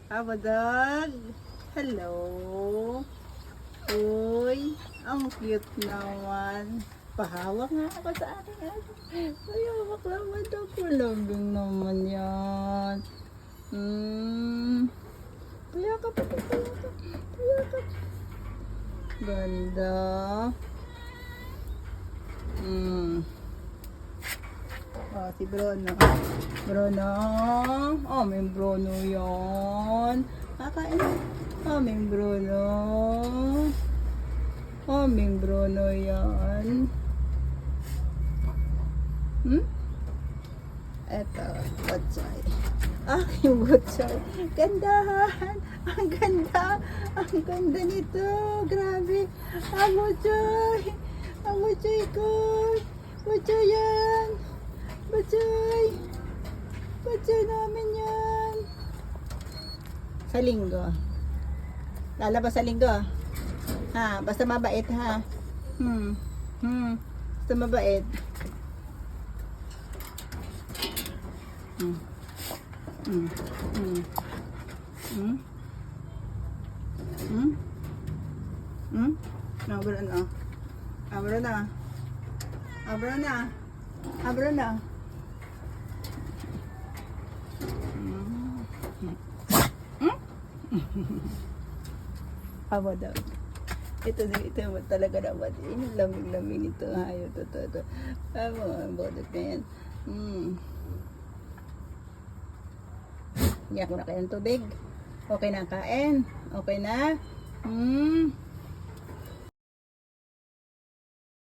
Abadag. Hello. Uy, ang cute naman. Pahawak nga ako sa akin. Ay, hawak naman ako. Lambing naman yan. Payakap ako, payakap. Payakap. Ganda. Oh, si Bruno. Bruno. Oh, may Bruno yan. Kakain. Oh, may Bruno. Oh, may Bruno yan. Eto, botsay. Ah, yung botsay. Gandahan. Ang ganda. Ang ganda nito. Grabe. Ah, botsay. Ang botsay ko. Botsay yan. Botsay. Botsay namin yan. Sa linggo. Lalabas sa linggo. Ha, basta mabait ha. Basta mabait. Abra na. Abra na. Abra na. Abra na. Aba daw. Ito talaga naman. Lamig-lamig nito. Hayop. Ito. Ang bodot na yan. Hindi ako na kain tubig. Okay na kain? Okay na?